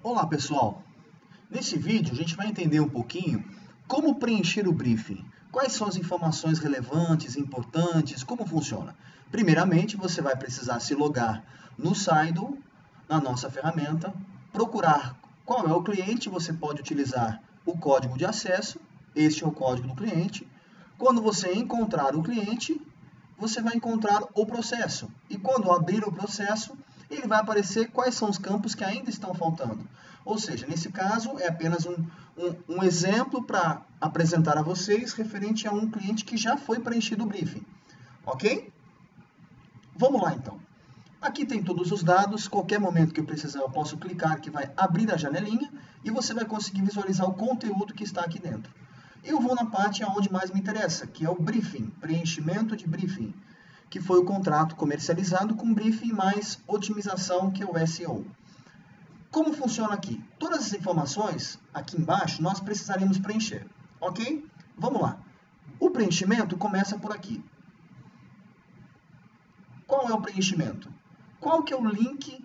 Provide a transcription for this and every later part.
Olá pessoal, nesse vídeo a gente vai entender um pouquinho como preencher o briefing, quais são as informações relevantes, importantes, como funciona. Primeiramente você vai precisar se logar no Slido, na nossa ferramenta, procurar qual é o cliente, você pode utilizar o código de acesso, este é o código do cliente. Quando você encontrar o cliente, você vai encontrar o processo. E quando abrir o processo, ele vai aparecer quais são os campos que ainda estão faltando. Ou seja, nesse caso, é apenas um exemplo para apresentar a vocês referente a um cliente que já foi preenchido o briefing. Ok? Vamos lá, então. Aqui tem todos os dados. Qualquer momento que eu precisar, eu posso clicar que vai abrir a janelinha e você vai conseguir visualizar o conteúdo que está aqui dentro. Eu vou na parte onde mais me interessa, que é o briefing, preenchimento de briefing, que foi o contrato comercializado com briefing mais otimização, que é o SEO. Como funciona aqui? Todas as informações aqui embaixo nós precisaremos preencher, ok? Vamos lá. O preenchimento começa por aqui. Qual é o preenchimento? Qual que é o link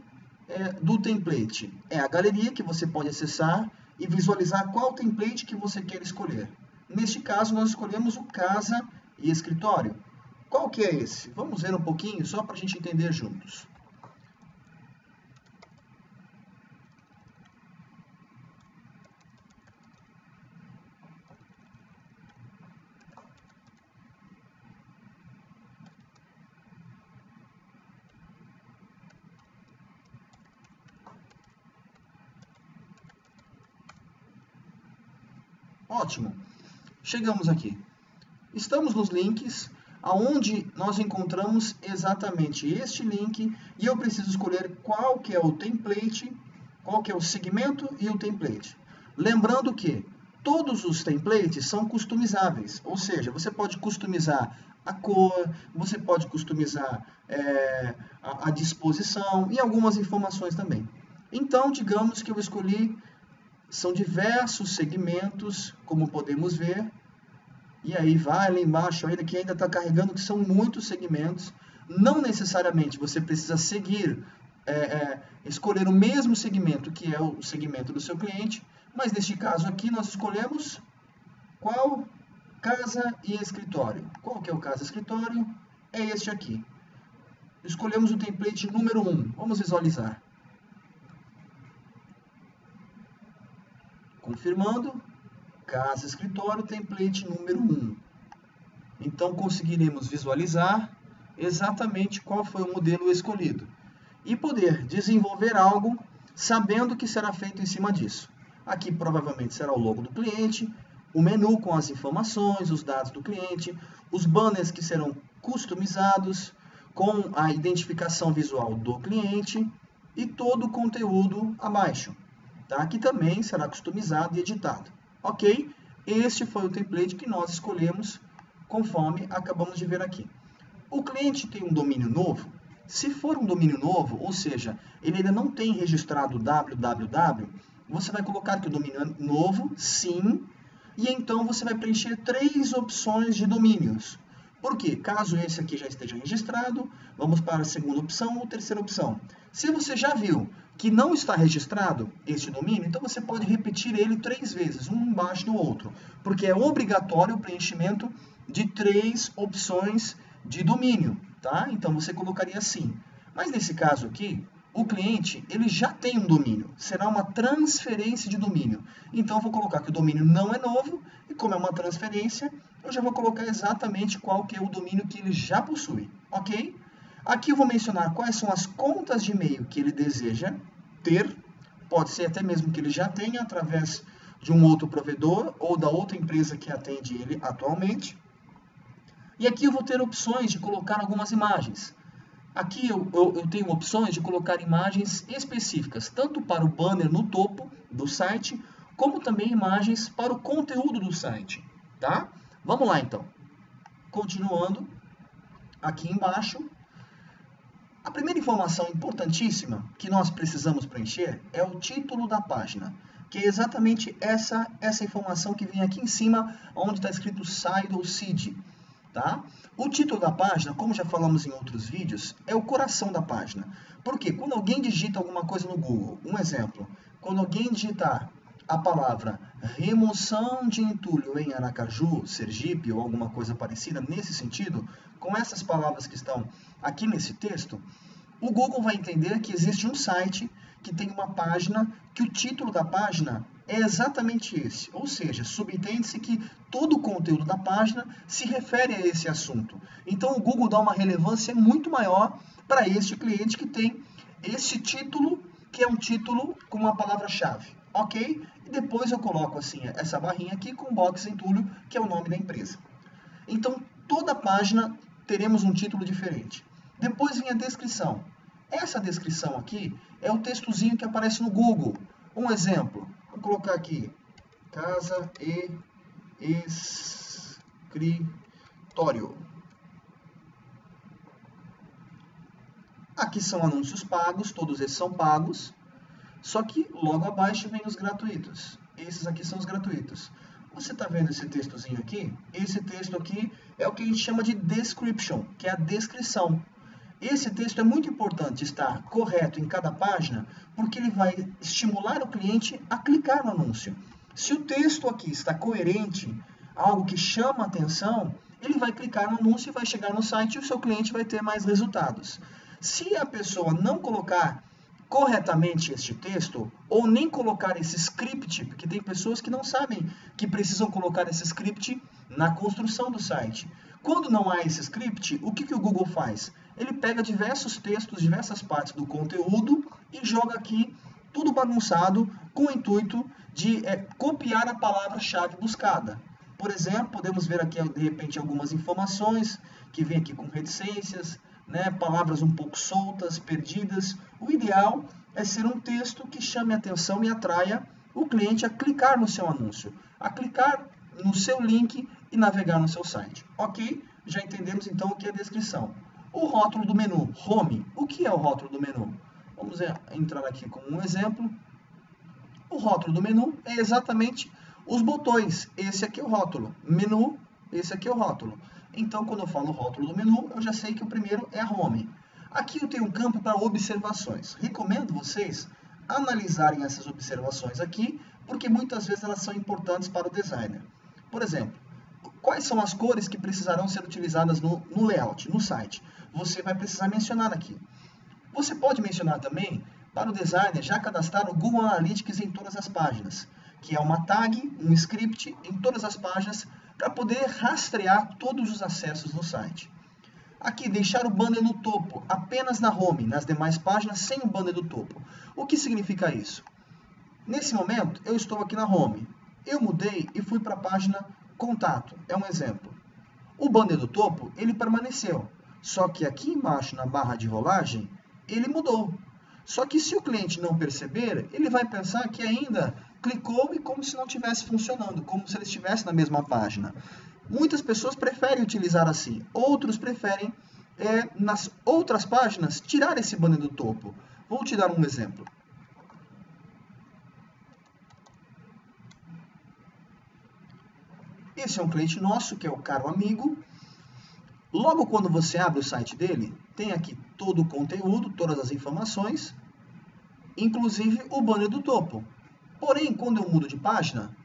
do template? É a galeria que você pode acessar e visualizar qual template que você quer escolher. Neste caso, nós escolhemos o Casa e Escritório. Qual que é esse? Vamos ver um pouquinho, só para a gente entender juntos. Ótimo. Chegamos aqui. Estamos nos links, aonde nós encontramos exatamente este link e eu preciso escolher qual que é o template, qual que é o segmento e o template. Lembrando que todos os templates são customizáveis, ou seja, você pode customizar a cor, você pode customizar a disposição e algumas informações também. Então, digamos que eu escolhi, são diversos segmentos, como podemos ver. E aí vai lá embaixo, ainda que ainda está carregando, que são muitos segmentos. Não necessariamente você precisa seguir, escolher o mesmo segmento, que é o segmento do seu cliente. Mas neste caso aqui nós escolhemos qual? Casa e escritório. Qual que é o casa e escritório? É este aqui. Escolhemos o template número 1. Vamos visualizar. Confirmando. Casa Escritório, template número 1. Então, conseguiremos visualizar exatamente qual foi o modelo escolhido e poder desenvolver algo sabendo que será feito em cima disso. Aqui provavelmente será o logo do cliente, o menu com as informações, os dados do cliente, os banners que serão customizados com a identificação visual do cliente e todo o conteúdo abaixo, tá? Que também será customizado e editado. Ok? Este foi o template que nós escolhemos conforme acabamos de ver aqui. O cliente tem um domínio novo? Se for um domínio novo, ou seja, ele ainda não tem registrado www, você vai colocar que o domínio é novo, sim, e então você vai preencher 3 opções de domínios. Por quê? Caso esse aqui já esteja registrado, vamos para a segunda opção ou terceira opção. Se você já viu que não está registrado este domínio, então você pode repetir ele 3 vezes, um embaixo do outro, porque é obrigatório o preenchimento de 3 opções de domínio, tá? Então você colocaria assim. Mas nesse caso aqui, o cliente ele já tem um domínio, será uma transferência de domínio. Então eu vou colocar que o domínio não é novo, e como é uma transferência, eu já vou colocar exatamente qual que é o domínio que ele já possui, ok? Aqui eu vou mencionar quais são as contas de e-mail que ele deseja ter, pode ser até mesmo que ele já tenha através de um outro provedor ou da outra empresa que atende ele atualmente. E aqui eu vou ter opções de colocar algumas imagens. Aqui eu tenho opções de colocar imagens específicas, tanto para o banner no topo do site, como também imagens para o conteúdo do site, tá? Vamos lá, então. Continuando, aqui embaixo, a primeira informação importantíssima que nós precisamos preencher é o título da página, que é exatamente essa informação que vem aqui em cima, onde está escrito Site ou Seed. Tá? O título da página, como já falamos em outros vídeos, é o coração da página. Por quê? Quando alguém digita alguma coisa no Google, um exemplo, quando alguém digitar a palavra remoção de entulho em Aracaju, Sergipe ou alguma coisa parecida nesse sentido, com essas palavras que estão aqui nesse texto, o Google vai entender que existe um site que tem uma página que o título da página é exatamente esse. Ou seja, subentende-se que todo o conteúdo da página se refere a esse assunto. Então o Google dá uma relevância muito maior para este cliente que tem esse título, que é um título com uma palavra-chave. Ok? E depois eu coloco assim essa barrinha aqui com box entulho, que é o nome da empresa. Então toda página teremos um título diferente. Depois vem a descrição. Essa descrição aqui é o textozinho que aparece no Google. Um exemplo, vou colocar aqui, casa e escritório. Aqui são anúncios pagos, todos esses são pagos, só que logo abaixo vem os gratuitos. Esses aqui são os gratuitos. Você está vendo esse textozinho aqui? Esse texto aqui é o que a gente chama de description, que é a descrição. Esse texto é muito importante estar correto em cada página, porque ele vai estimular o cliente a clicar no anúncio. Se o texto aqui está coerente, algo que chama a atenção, ele vai clicar no anúncio e vai chegar no site e o seu cliente vai ter mais resultados. Se a pessoa não colocar corretamente este texto, ou nem colocar esse script, porque tem pessoas que não sabem que precisam colocar esse script na construção do site. Quando não há esse script, o que o Google faz? Ele pega diversos textos, diversas partes do conteúdo e joga aqui tudo bagunçado com o intuito de copiar a palavra-chave buscada. Por exemplo, podemos ver aqui de repente algumas informações que vem aqui com reticências, palavras um pouco soltas, perdidas. O ideal é ser um texto que chame a atenção e atraia o cliente a clicar no seu anúncio, a clicar no seu link e navegar no seu site. Ok? Já entendemos então o que é a descrição. O rótulo do menu, Home. O que é o rótulo do menu? Vamos entrar aqui com um exemplo. O rótulo do menu é exatamente os botões. Esse aqui é o rótulo. Menu, esse aqui é o rótulo. Então, quando eu falo rótulo do menu, eu já sei que o primeiro é a Home. Aqui eu tenho um campo para observações. Recomendo vocês analisarem essas observações aqui, porque muitas vezes elas são importantes para o designer. Por exemplo, quais são as cores que precisarão ser utilizadas no layout, no site? Você vai precisar mencionar aqui. Você pode mencionar também, para o designer, já cadastrar o Google Analytics em todas as páginas, que é uma tag, um script em todas as páginas, para poder rastrear todos os acessos no site. Aqui, deixar o banner no topo, apenas na home, nas demais páginas, sem o banner do topo. O que significa isso? Nesse momento, eu estou aqui na home. Eu mudei e fui para a página contato, é um exemplo. O banner do topo, ele permaneceu, só que aqui embaixo, na barra de rolagem, ele mudou. Só que se o cliente não perceber, ele vai pensar que ainda clicou e como se não estivesse funcionando, como se ele estivesse na mesma página. Muitas pessoas preferem utilizar assim, outros preferem, nas outras páginas, tirar esse banner do topo. Vou te dar um exemplo. Esse é um cliente nosso, que é o Caro Amigo. Logo quando você abre o site dele, tem aqui todo o conteúdo, todas as informações, inclusive o banner do topo. Porém, quando eu mudo de página,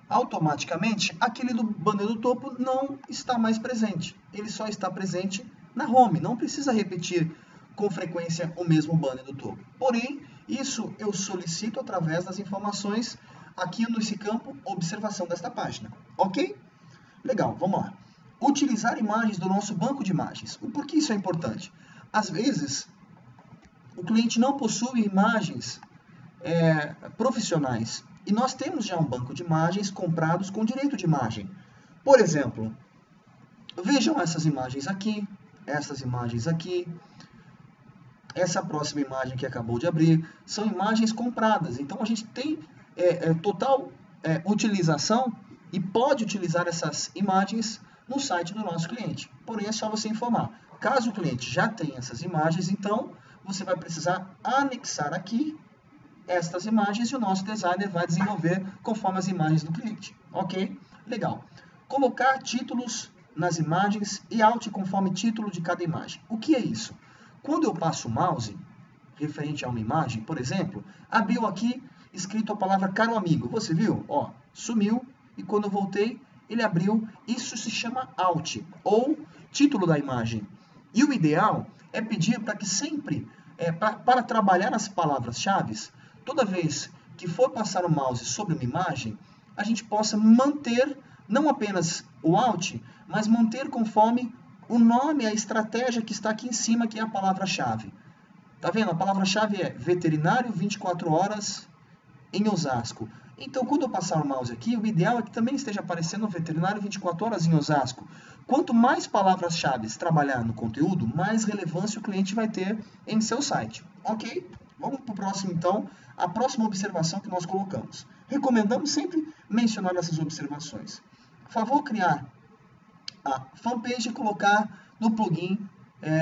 automaticamente aquele do banner do topo não está mais presente. Ele só está presente na home, não precisa repetir com frequência o mesmo banner do topo. Porém, isso eu solicito através das informações aqui nesse campo observação desta página. Ok? Legal, vamos lá. Utilizar imagens do nosso banco de imagens. Por que isso é importante? Às vezes, o cliente não possui imagens profissionais. E nós temos já um banco de imagens comprados com direito de imagem. Por exemplo, vejam essas imagens aqui, essas imagens aqui, essa próxima imagem que acabou de abrir, são imagens compradas. Então, a gente tem total utilização e pode utilizar essas imagens no site do nosso cliente. Porém, é só você informar. Caso o cliente já tenha essas imagens, então você vai precisar anexar aqui estas imagens e o nosso designer vai desenvolver conforme as imagens do cliente. Ok? Legal. Colocar títulos nas imagens e alt conforme título de cada imagem. O que é isso? Quando eu passo o mouse referente a uma imagem, por exemplo, abriu aqui escrito a palavra caro amigo. Você viu? Ó, sumiu e quando eu voltei, ele abriu. Isso se chama Alt, ou título da imagem. E o ideal é pedir para que sempre, para trabalhar as palavras-chave, toda vez que for passar o mouse sobre uma imagem, a gente possa manter não apenas o Alt, mas manter conforme o nome, a estratégia que está aqui em cima, que é a palavra-chave. Tá vendo? A palavra-chave é veterinário 24 horas em Osasco. Então, quando eu passar o mouse aqui, o ideal é que também esteja aparecendo veterinário 24 horas em Osasco. Quanto mais palavras-chave trabalhar no conteúdo, mais relevância o cliente vai ter em seu site. Ok? Vamos para o próximo, então. A próxima observação que nós colocamos. Recomendamos sempre mencionar essas observações. Por favor, criar a fanpage e colocar no plugin,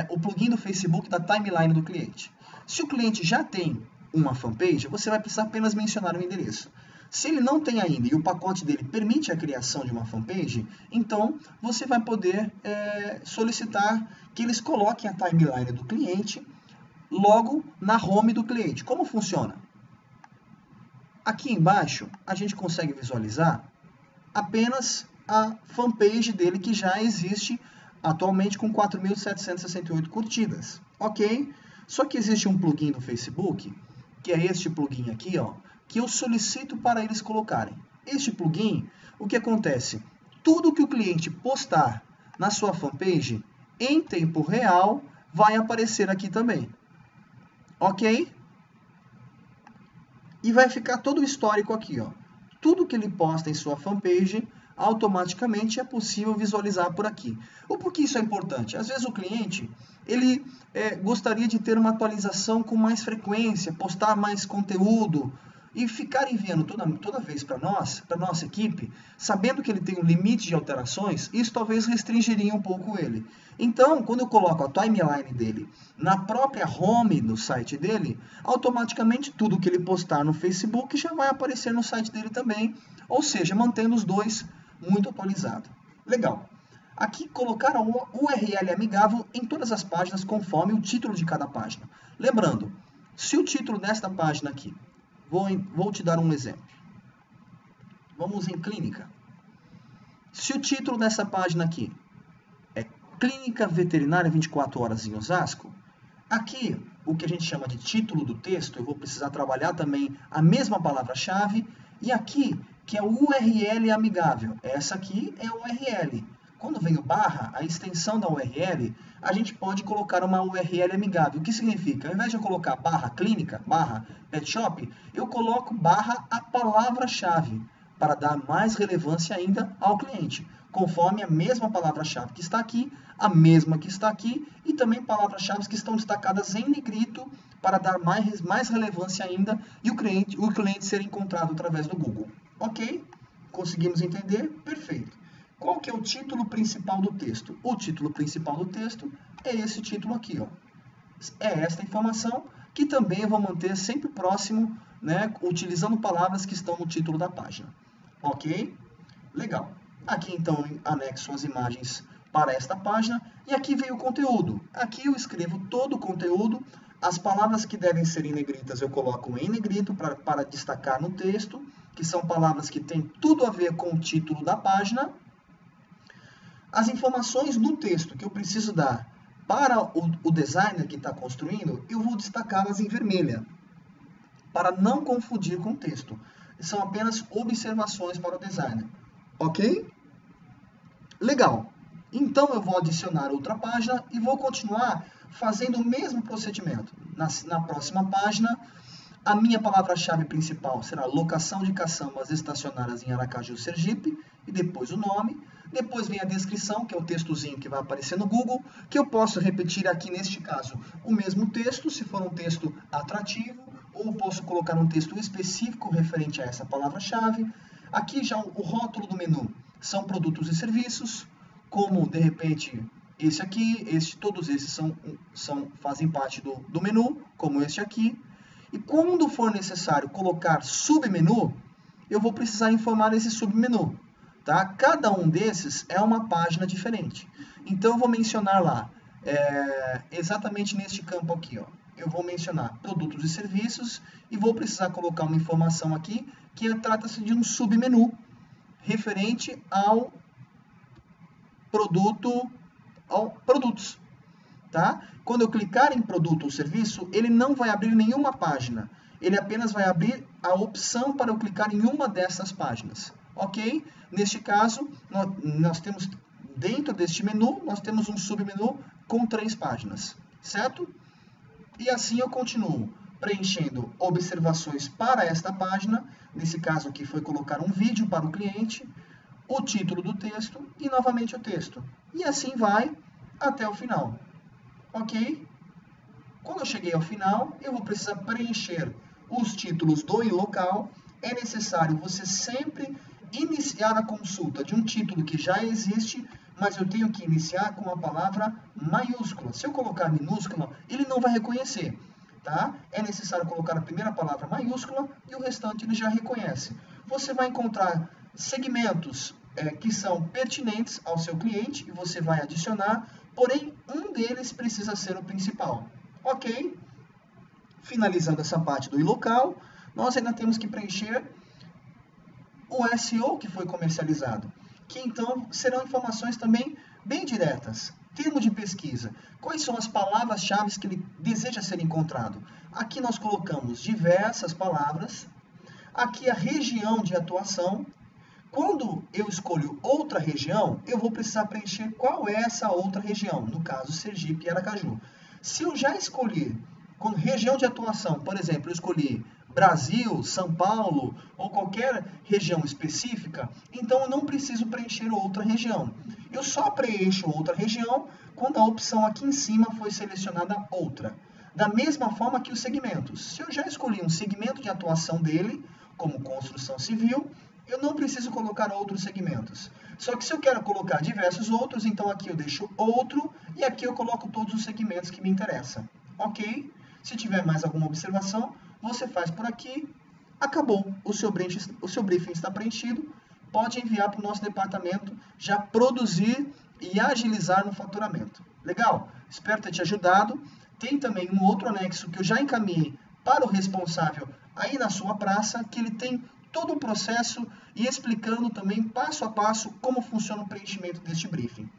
o plugin do Facebook da timeline do cliente. Se o cliente já tem uma fanpage, você vai precisar apenas mencionar o endereço. Se ele não tem ainda e o pacote dele permite a criação de uma fanpage, então você vai poder solicitar que eles coloquem a timeline do cliente logo na home do cliente. Como funciona? Aqui embaixo a gente consegue visualizar apenas a fanpage dele que já existe atualmente com 4.768 curtidas, ok? Só que existe um plugin do Facebook, que é este plugin aqui, ó, que eu solicito para eles colocarem. Este plugin, o que acontece? Tudo que o cliente postar na sua fanpage, em tempo real, vai aparecer aqui também, ok? E vai ficar todo o histórico aqui, ó. Tudo que ele posta em sua fanpage, automaticamente é possível visualizar por aqui. O porquê isso é importante? Às vezes o cliente, ele gostaria de ter uma atualização com mais frequência, postar mais conteúdo e ficar enviando toda vez para nossa equipe, sabendo que ele tem um limite de alterações, isso talvez restringiria um pouco ele. Então, quando eu coloco a timeline dele na própria home do site dele, automaticamente tudo que ele postar no Facebook já vai aparecer no site dele também, ou seja, mantendo os dois muito atualizados. Legal. Aqui colocar a URL amigável em todas as páginas conforme o título de cada página. Lembrando, se o título desta página aqui, vou te dar um exemplo. Vamos em clínica. Se o título dessa página aqui é Clínica Veterinária 24 horas em Osasco, aqui o que a gente chama de título do texto, eu vou precisar trabalhar também a mesma palavra-chave, e aqui, que é o URL amigável. Essa aqui é a URL. Quando vem o barra, a extensão da URL, a gente pode colocar uma URL amigável. O que significa? Ao invés de eu colocar barra clínica, barra pet shop, eu coloco barra a palavra-chave, para dar mais relevância ainda ao cliente, conforme a mesma palavra-chave que está aqui, a mesma que está aqui, e também palavras-chave que estão destacadas em negrito, para dar mais relevância ainda e o cliente ser encontrado através do Google. Ok? Conseguimos entender? Perfeito. Qual que é o título principal do texto? O título principal do texto é esse título aqui, ó. É esta informação que também eu vou manter sempre próximo, né, utilizando palavras que estão no título da página. Ok? Legal. Aqui então anexo as imagens para esta página e aqui vem o conteúdo. Aqui eu escrevo todo o conteúdo. As palavras que devem ser em negritas eu coloco em negrito para destacar no texto, que são palavras que têm tudo a ver com o título da página. As informações no texto que eu preciso dar para o designer que está construindo, eu vou destacá-las em vermelha, para não confundir com o texto. São apenas observações para o designer. Ok? Legal. Então eu vou adicionar outra página e vou continuar fazendo o mesmo procedimento. Na próxima página, a minha palavra-chave principal será locação de caçambas estacionárias em Aracaju, Sergipe, e depois o nome. Depois vem a descrição, que é o textozinho que vai aparecer no Google, que eu posso repetir aqui, neste caso, o mesmo texto, se for um texto atrativo, ou posso colocar um texto específico referente a essa palavra-chave. Aqui já o rótulo do menu são produtos e serviços, como, de repente, esse aqui, todos esses fazem parte do menu, como este aqui. E quando for necessário colocar submenu, eu vou precisar informar esse submenu. Tá? Cada um desses é uma página diferente. Então, eu vou mencionar lá, exatamente neste campo aqui, ó, eu vou mencionar produtos e serviços e vou precisar colocar uma informação aqui que trata-se de um submenu referente ao produtos. Tá? Quando eu clicar em produto ou serviço, ele não vai abrir nenhuma página. Ele apenas vai abrir a opção para eu clicar em uma dessas páginas. Ok? Neste caso, nós temos, dentro deste menu, nós temos um submenu com 3 páginas. Certo? E assim eu continuo preenchendo observações para esta página. Nesse caso aqui foi colocar um vídeo para o cliente, o título do texto e novamente o texto. E assim vai até o final. Ok? Quando eu cheguei ao final, eu vou precisar preencher os títulos do e local. É necessário você sempre iniciar a consulta de um título que já existe, mas eu tenho que iniciar com a palavra maiúscula. Se eu colocar minúscula, ele não vai reconhecer. Tá? É necessário colocar a primeira palavra maiúscula e o restante ele já reconhece. Você vai encontrar segmentos que são pertinentes ao seu cliente e você vai adicionar, porém um deles precisa ser o principal. Ok? Finalizando essa parte do e-local, nós ainda temos que preencher o SEO que foi comercializado, que então serão informações também bem diretas. Termo de pesquisa. Quais são as palavras-chave que ele deseja ser encontrado? Aqui nós colocamos diversas palavras. Aqui a região de atuação. Quando eu escolho outra região, eu vou precisar preencher qual é essa outra região. No caso, Sergipe e Aracaju. Se eu já escolhi com região de atuação, por exemplo, eu escolhi Brasil, São Paulo ou qualquer região específica, então eu não preciso preencher outra região. Eu só preencho outra região quando a opção aqui em cima foi selecionada outra. Da mesma forma que os segmentos. Se eu já escolhi um segmento de atuação dele, como construção civil, eu não preciso colocar outros segmentos. Só que se eu quero colocar diversos outros, então aqui eu deixo outro e aqui eu coloco todos os segmentos que me interessam. Ok? Se tiver mais alguma observação, você faz por aqui. Acabou. O seu briefing está preenchido. Pode enviar para o nosso departamento já produzir e agilizar no faturamento. Legal? Espero ter te ajudado. Tem também um outro anexo que eu já encaminhei para o responsável aí na sua praça, que ele tem todo o processo e explicando também passo a passo como funciona o preenchimento deste briefing.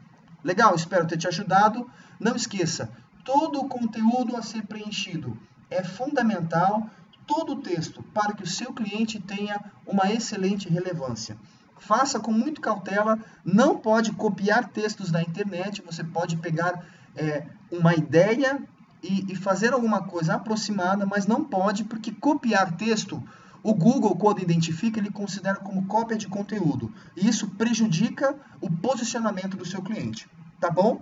Legal? Espero ter te ajudado. Não esqueça, todo o conteúdo a ser preenchido é fundamental, todo o texto, para que o seu cliente tenha uma excelente relevância. Faça com muita cautela, não pode copiar textos da internet, você pode pegar uma ideia e fazer alguma coisa aproximada, mas não pode, porque copiar texto, o Google, quando identifica, ele considera como cópia de conteúdo. E isso prejudica o posicionamento do seu cliente. Tá bom?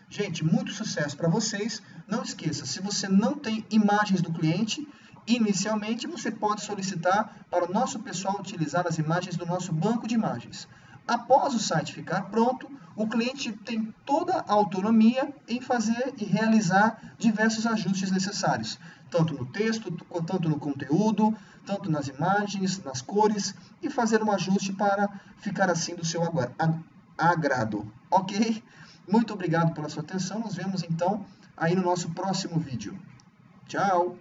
Gente, muito sucesso para vocês. Não esqueça, se você não tem imagens do cliente, inicialmente você pode solicitar para o nosso pessoal utilizar as imagens do nosso banco de imagens. Após o site ficar pronto, o cliente tem toda a autonomia em fazer e realizar diversos ajustes necessários, tanto no texto, tanto no conteúdo, tanto nas imagens, nas cores, e fazer um ajuste para ficar assim do seu agrado. Ok? Muito obrigado pela sua atenção. Nos vemos então aí no nosso próximo vídeo. Tchau!